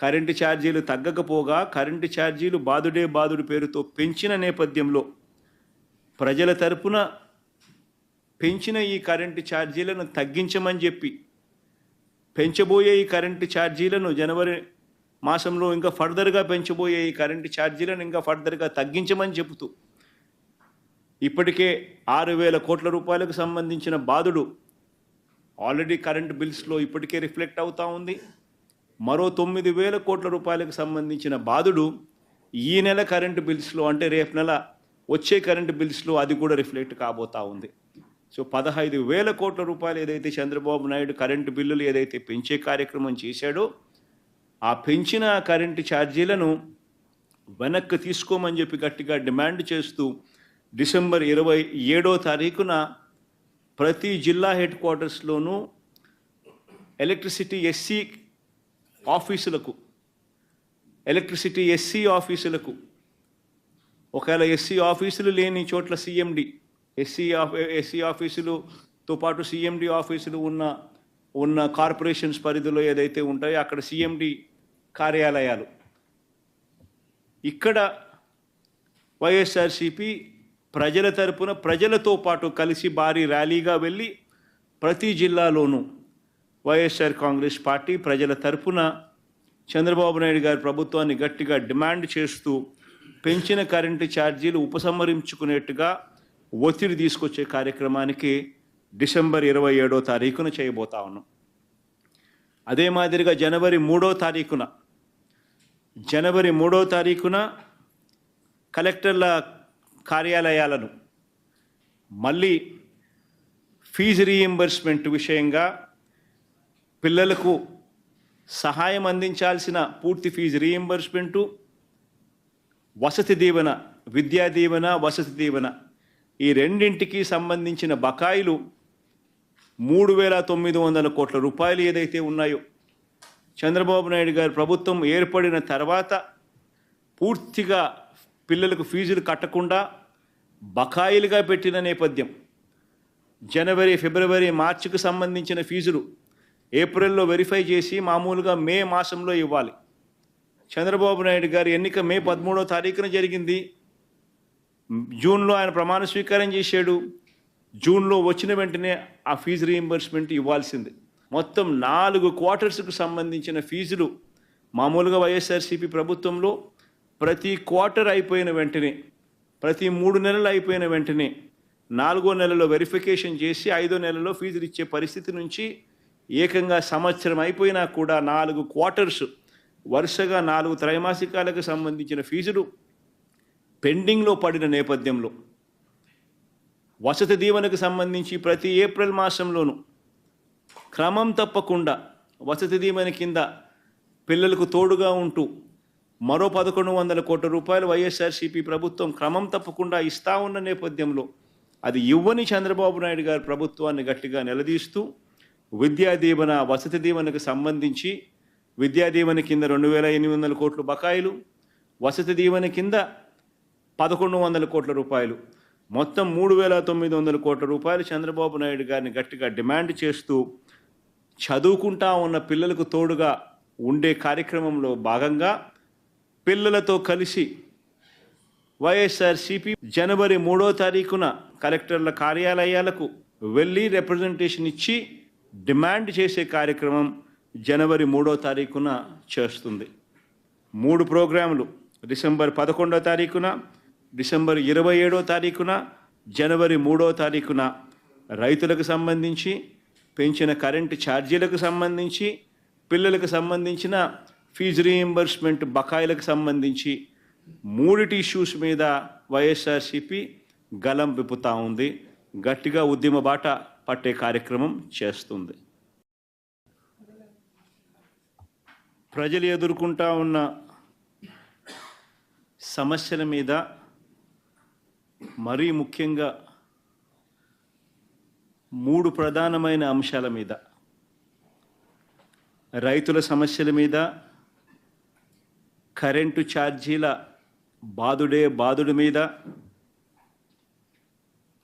Current ఛార్జీలు తగ్గకపోగా current ఛార్జీలు బాదుడే బాదుడు పేరుతో పెంచిన నేపథ్యంలో ప్రజల తరపున పెంచిన ఈ కరెంటు ఛార్జీలను తగ్గించమని చెప్పి పెంచబోయే ఈ కరెంటు ఛార్జీలను జనవరి మాసంలో ఇంకా ఫర్దర్గా పెంచబోయే ఈ కరెంటు ఛార్జీలను ఇంకా ఫర్దర్గా తగ్గించమని చెబుతూ ఇప్పటికే 6,000 కోట్ల రూపాయలకు సంబంధించిన బాదుడు ఆల్రెడీ కరెంటు బిల్స్లో ఇప్పటికే రిఫ్లెక్ట్ అవుతూ ఉంది. మరో 9,000 కోట్ల రూపాయలకు సంబంధించిన బాదుడు ఈ నెల కరెంటు బిల్స్లో అంటే రేపు నెల వచ్చే కరెంటు బిల్స్లో అది కూడా రిఫ్లెక్ట్ కాబోతూ ఉంది. సో 15,000 కోట్ల రూపాయలు ఏదైతే చంద్రబాబు నాయుడు కరెంటు బిల్లులు ఏదైతే పెంచే కార్యక్రమం చేశాడో ఆ పెంచిన కరెంటు ఛార్జీలను వెనక్కి తీసుకోమని చెప్పి గట్టిగా డిమాండ్ చేస్తూ డిసెంబర్ 27వ తారీఖున ప్రతి జిల్లా హెడ్ క్వార్టర్స్లోనూ ఎలక్ట్రిసిటీ ఎస్సీ ఆఫీసులకు ఒకవేళ ఎస్సీ ఆఫీసులు లేని చోట్ల సిఎండి ఎస్సీ ఆఫీసులతో పాటు సిఎండి ఆఫీసులు ఉన్న కార్పొరేషన్స్ పరిధిలో ఏదైతే ఉంటాయో అక్కడ సిఎండి కార్యాలయాలు ఇక్కడ వైఎస్ఆర్సీపీ ప్రజల తరపున ప్రజలతో పాటు కలిసి భారీ ర్యాలీగా వెళ్ళి ప్రతి జిల్లాలోనూ వైఎస్ఆర్ కాంగ్రెస్ పార్టీ ప్రజల తరపున చంద్రబాబు నాయుడు గారి ప్రభుత్వాన్ని గట్టిగా డిమాండ్ చేస్తూ పెంచిన కరెంటు ఛార్జీలు ఉపసంహరించుకునేట్టుగా ఒత్తిడి తీసుకొచ్చే కార్యక్రమానికి డిసెంబర్ 27వ తారీఖున చేయబోతా ఉన్నాం. అదే మాదిరిగా జనవరి 3వ తారీఖున కలెక్టర్ల కార్యాలయాలను మళ్ళీ ఫీజు రీయింబర్స్మెంట్ విషయంగా పిల్లలకు సహాయం అందించాల్సిన పూర్తి ఫీజు రీయింబర్స్మెంటు, వసతి దీవెన, విద్యా దీవెన, వసతి దీవెన ఈ రెండింటికి సంబంధించిన బకాయిలు 3,900 కోట్ల రూపాయలు ఏదైతే ఉన్నాయో చంద్రబాబు నాయుడు గారి ప్రభుత్వం ఏర్పడిన తర్వాత పూర్తిగా పిల్లలకు ఫీజులు కట్టకుండా బకాయిలుగా పెట్టిన నేపథ్యం. జనవరి, ఫిబ్రవరి, మార్చికి సంబంధించిన ఫీజులు ఏప్రిల్లో వెరిఫై చేసి మామూలుగా మే మాసంలో ఇవ్వాలి. చంద్రబాబు నాయుడు గారి ఎన్నిక మే 13వ తారీఖున జరిగింది. జూన్లో ఆయన ప్రమాణ స్వీకారం చేశాడు. జూన్లో వచ్చిన వెంటనే ఆ ఫీజు రీయింబర్స్మెంట్ ఇవ్వాల్సింది. మొత్తం 4 క్వార్టర్స్కు సంబంధించిన ఫీజులు మామూలుగా వైఎస్ఆర్సీపీ ప్రభుత్వంలో ప్రతి క్వార్టర్ అయిపోయిన వెంటనే, ప్రతి 3 నెలలు అయిపోయిన వెంటనే 4వ నెలలో వెరిఫికేషన్ చేసి 5వ నెలలో ఫీజులు ఇచ్చే పరిస్థితి నుంచి ఏకంగా సంవత్సరం అయిపోయినా కూడా 4 క్వార్టర్స్ వరుసగా 4 త్రైమాసికాలకు సంబంధించిన ఫీజులు పెండింగ్లో పడిన నేపథ్యంలో వసతి దీవెనకు సంబంధించి ప్రతి ఏప్రిల్ మాసంలోనూ క్రమం తప్పకుండా వసతి దీవెన కింద పిల్లలకు తోడుగా ఉంటూ మరో 1,100 కోట్ల రూపాయలు వైఎస్ఆర్సీపీ ప్రభుత్వం క్రమం తప్పకుండా ఇస్తా ఉన్న నేపథ్యంలో అది ఇవ్వని చంద్రబాబు నాయుడు గారి ప్రభుత్వాన్ని గట్టిగా నిలదీస్తూ విద్యా దీవెన, వసతి దీవెనకు సంబంధించి విద్యా దీవెన కింద 2,800 కోట్ల బకాయిలు, వసతి దీవెన కింద 1,100 కోట్ల రూపాయలు, మొత్తం 3,900 కోట్ల రూపాయలు చంద్రబాబు నాయుడు గారిని గట్టిగా డిమాండ్ చేస్తూ చదువుకుంటా ఉన్న పిల్లలకు తోడుగా ఉండే కార్యక్రమంలో భాగంగా పిల్లలతో కలిసి వైఎస్ఆర్సీపీ జనవరి 3వ తారీఖున కలెక్టర్ల కార్యాలయాలకు వెళ్ళి రిప్రజెంటేషన్ ఇచ్చి డిమాండ్ చేసే కార్యక్రమం జనవరి 3వ తారీఖున చేస్తుంది. 3 ప్రోగ్రాములు డిసెంబర్ 11వ తారీఖున, డిసెంబర్ 27వ తారీఖున, జనవరి 3వ తారీఖున రైతులకు సంబంధించి, పెంచిన కరెంటు ఛార్జీలకు సంబంధించి, పిల్లలకు సంబంధించిన ఫీజు రీయింబర్స్మెంట్ బకాయిలకు సంబంధించి 3 ఇష్యూస్ మీద వైఎస్ఆర్సీపీ గలం విప్పుతా ఉంది. గట్టిగా ఉద్యమ బాట పట్టే కార్యక్రమం చేస్తుంది. ప్రజలు ఎదుర్కొంటా ఉన్న సమస్యల మీద, మరీ ముఖ్యంగా 3 ప్రధానమైన అంశాల మీద, రైతుల సమస్యల మీద, కరెంటు ఛార్జీల బాదుడు మీద,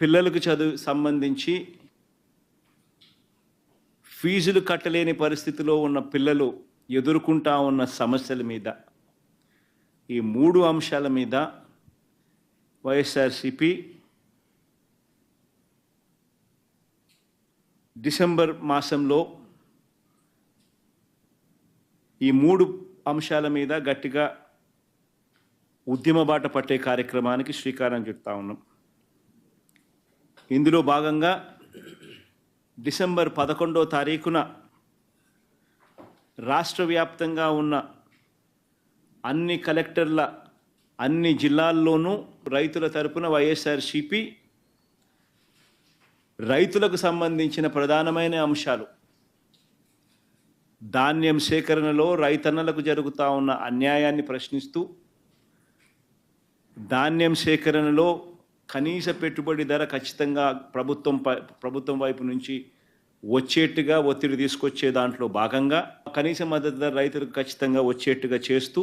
పిల్లలకు సంబంధించి ఫీజులు కట్టలేని పరిస్థితిలో ఉన్న పిల్లలు ఎదుర్కొంటా ఉన్న సమస్యల మీద, ఈ 3 అంశాల మీద వైఎస్ఆర్సీపీ డిసెంబర్ మాసంలో ఈ 3 అంశాల మీద గట్టిగా ఉద్యమ బాట పట్టే కార్యక్రమానికి శ్రీకారం చుడతా ఉన్నాం. ఇందులో భాగంగా డిసెంబర్ 11వ తారీఖున రాష్ట్ర వ్యాప్తంగా ఉన్న అన్ని కలెక్టర్ల అన్ని జిల్లాల్లోనూ రైతుల తరపున వైఎస్ఆర్సీపీ రైతులకు సంబంధించిన ప్రధానమైన అంశాలు, ధాన్యం సేకరణలో రైతన్నలకు జరుగుతూ ఉన్న అన్యాయాన్ని ప్రశ్నిస్తూ, ధాన్యం సేకరణలో కనీస పెట్టుబడి ధర ఖచ్చితంగా ప్రభుత్వం వైపు నుంచి వచ్చేట్టుగా ఒత్తిడి తీసుకొచ్చే దాంట్లో భాగంగా కనీస మద్దతు ధర రైతులకు ఖచ్చితంగా వచ్చేట్టుగా చేస్తూ,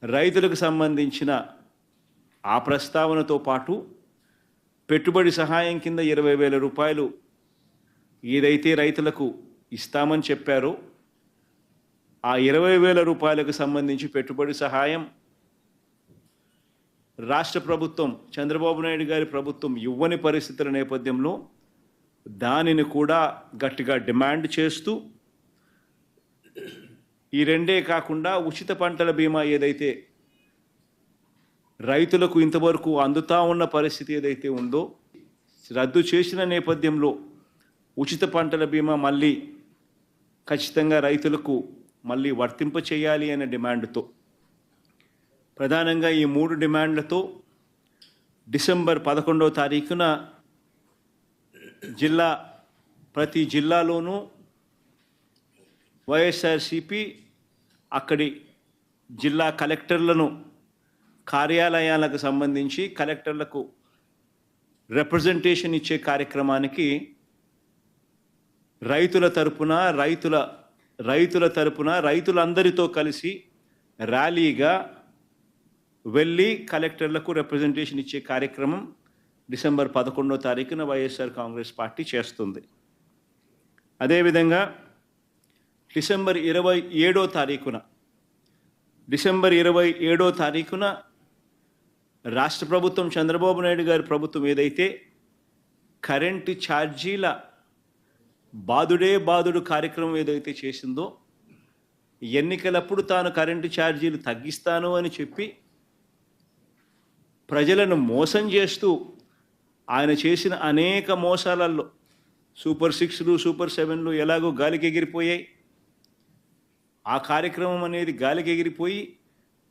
రైతులకు సంబంధించిన ఆ ప్రస్తావనతో పాటు పెట్టుబడి సహాయం కింద 20,000 రూపాయలు ఏదైతే రైతులకు ఇస్తామని చెప్పారో ఆ 20,000 రూపాయలకు సంబంధించి పెట్టుబడి సహాయం రాష్ట్ర ప్రభుత్వం, చంద్రబాబు నాయుడు గారి ప్రభుత్వం ఇవ్వని పరిస్థితుల నేపథ్యంలో దానిని కూడా గట్టిగా డిమాండ్ చేస్తూ, ఈ రెండే కాకుండా ఉచిత పంటల బీమా ఏదైతే రైతులకు ఇంతవరకు అందుతా ఉన్న పరిస్థితి ఏదైతే ఉందో రద్దు చేసిన నేపథ్యంలో ఉచిత పంటల బీమా మళ్ళీ ఖచ్చితంగా రైతులకు మళ్ళీ వర్తింప చేయాలి అనే డిమాండ్తో, ప్రధానంగా ఈ 3 డిమాండ్లతో డిసెంబర్ 11వ తారీఖున ప్రతి జిల్లాలోనూ వైఎస్ఆర్సీపీ అక్కడి జిల్లా కలెక్టర్లను కార్యాలయాలకు సంబంధించి కలెక్టర్లకు రిప్రజెంటేషన్ ఇచ్చే కార్యక్రమానికి రైతులందరితో కలిసి ర్యాలీగా వెళ్ళి కలెక్టర్లకు రిప్రజెంటేషన్ ఇచ్చే కార్యక్రమం డిసెంబర్ 11వ తారీఖున వైఎస్ఆర్ కాంగ్రెస్ పార్టీ చేస్తుంది. అదేవిధంగా డిసెంబర్ 27వ తారీఖున రాష్ట్ర ప్రభుత్వం, చంద్రబాబు నాయుడు గారి ప్రభుత్వం ఏదైతే కరెంటు ఛార్జీల బాదుడు కార్యక్రమం ఏదైతే చేసిందో, ఎన్నికలప్పుడు తాను కరెంటు ఛార్జీలు తగ్గిస్తాను అని చెప్పి ప్రజలను మోసం చేస్తూ ఆయన చేసిన అనేక మోసాలలో సూపర్ 6లు, సూపర్ 7లు ఎలాగో గాలికి ఎగిరిపోయాయి. ఆ కార్యక్రమం అనేది గాలికి ఎగిరిపోయి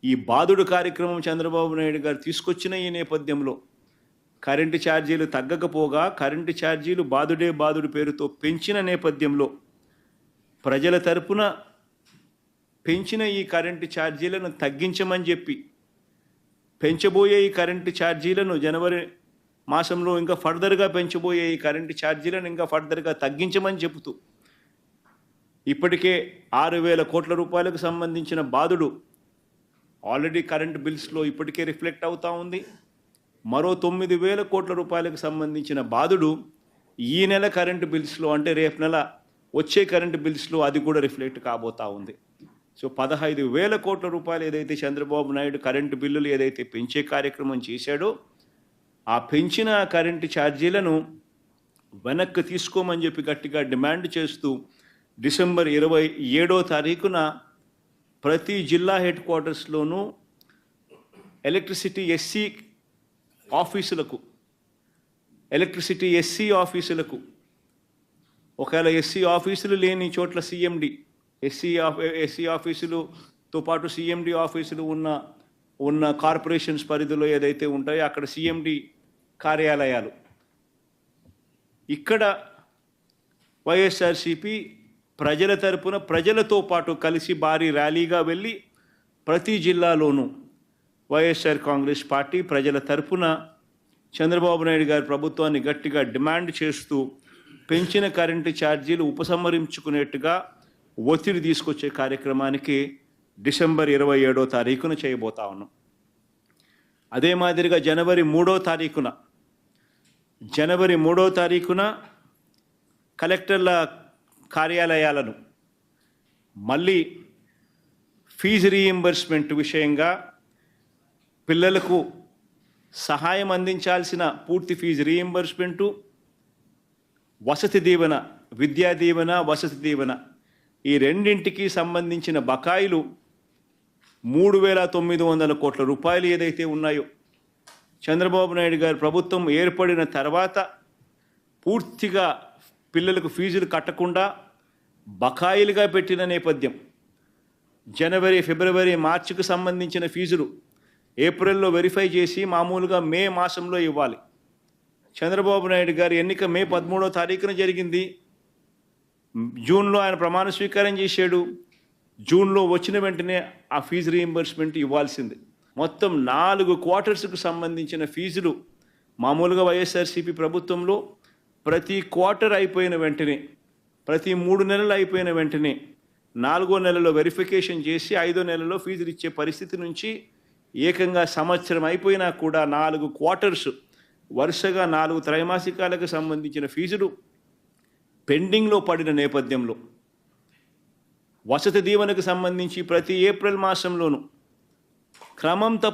ఈ బాదుడు కార్యక్రమం చంద్రబాబు నాయుడు గారు తీసుకొచ్చిన ఈ నేపథ్యంలో కరెంటు ఛార్జీలు తగ్గకపోగా కరెంటు ఛార్జీలు బాదుడు పేరుతో పెంచిన నేపథ్యంలో ప్రజల తరపున పెంచిన ఈ కరెంటు ఛార్జీలను తగ్గించమని చెప్పి, పెంచబోయే ఈ కరెంటు ఛార్జీలను జనవరి మాసంలో ఇంకా ఫర్దర్గా పెంచబోయే ఈ కరెంటు ఛార్జీలను ఇంకా ఫర్దర్గా తగ్గించమని చెబుతూ ఇప్పటికే 6,000 కోట్ల రూపాయలకు సంబంధించిన బాదుడు ఆల్రెడీ కరెంటు బిల్స్లో ఇప్పటికే రిఫ్లెక్ట్ అవుతూ ఉంది. మరో 9,000 కోట్ల రూపాయలకు సంబంధించిన బాదుడు ఈ నెల కరెంటు బిల్స్లో, అంటే రేపు నెల వచ్చే కరెంటు బిల్స్లో అది కూడా రిఫ్లెక్ట్ కాబోతూ ఉంది. సో 15,000 కోట్ల రూపాయలు ఏదైతే చంద్రబాబు నాయుడు కరెంటు బిల్లులు ఏదైతే పెంచే కార్యక్రమం చేశాడో ఆ పెంచిన కరెంటు ఛార్జీలను వెనక్కి తీసుకోమని చెప్పి గట్టిగా డిమాండ్ చేస్తూ డిసెంబర్ 27వ తారీఖున ప్రతి జిల్లా హెడ్ క్వార్టర్స్లోనూ ఎలక్ట్రిసిటీ ఎస్సీ ఆఫీసులకు ఒకవేళ ఎస్సీ ఆఫీసులు లేని చోట్ల సిఎండి, ఎస్సీ ఆఫీసులతో పాటు సిఎండి ఆఫీసులు ఉన్న కార్పొరేషన్స్ పరిధిలో ఏదైతే ఉంటాయో అక్కడ సిఎండి కార్యాలయాలు, ఇక్కడ వైఎస్ఆర్సీపీ ప్రజల తరపున ప్రజలతో పాటు కలిసి భారీ ర్యాలీగా వెళ్ళి ప్రతి జిల్లాలోనూ వైఎస్ఆర్ కాంగ్రెస్ పార్టీ ప్రజల తరపున చంద్రబాబు నాయుడు గారి ప్రభుత్వాన్ని గట్టిగా డిమాండ్ చేస్తూ పెంచిన కరెంటు ఛార్జీలు ఉపసంహరించుకునేట్టుగా ఒత్తిడి తీసుకొచ్చే కార్యక్రమానికి డిసెంబర్ 27వ తారీఖున చేయబోతా ఉన్నాం. అదే మాదిరిగా జనవరి 3వ తారీఖున కలెక్టర్ల కార్యాలయాలను మళ్ళీ ఫీజు రీయింబర్స్మెంట్ విషయంగా పిల్లలకు సహాయం అందించాల్సిన పూర్తి ఫీజు రీయింబర్స్మెంటు, వసతి దీవెన, విద్యా దీవెన, వసతి దీవెన ఈ రెండింటికి సంబంధించిన బకాయిలు 3,900 కోట్ల రూపాయలు ఏదైతే ఉన్నాయో చంద్రబాబు నాయుడు గారి ప్రభుత్వం ఏర్పడిన తర్వాత పూర్తిగా పిల్లలకు ఫీజులు కట్టకుండా బకాయిలుగా పెట్టిన నేపథ్యం. జనవరి, ఫిబ్రవరి, మార్చికి సంబంధించిన ఫీజులు ఏప్రిల్లో వెరిఫై చేసి మామూలుగా మే మాసంలో ఇవ్వాలి. చంద్రబాబు నాయుడు గారి ఎన్నిక మే 13వ తారీఖున జరిగింది. జూన్లో ఆయన ప్రమాణ స్వీకారం చేశాడు. జూన్లో వచ్చిన వెంటనే ఆ ఫీజు రీయింబర్స్మెంట్ ఇవ్వాల్సింది. మొత్తం 4 క్వార్టర్స్కు సంబంధించిన ఫీజులు మామూలుగా వైఎస్ఆర్సీపీ ప్రభుత్వంలో ప్రతి క్వార్టర్ అయిపోయిన వెంటనే, ప్రతి 3 నెలలు అయిపోయిన వెంటనే 4వ నెలలో వెరిఫికేషన్ చేసి 5వ నెలలో ఫీజులు ఇచ్చే పరిస్థితి నుంచి ఏకంగా సంవత్సరం అయిపోయినా కూడా 4 క్వార్టర్స్ వరుసగా 4 త్రైమాసికాలకు సంబంధించిన ఫీజులు పెండింగ్లో పడిన నేపథ్యంలో వసతి దీవెనకు సంబంధించి ప్రతి ఏప్రిల్ మాసంలోనూ క్రమం తప్ప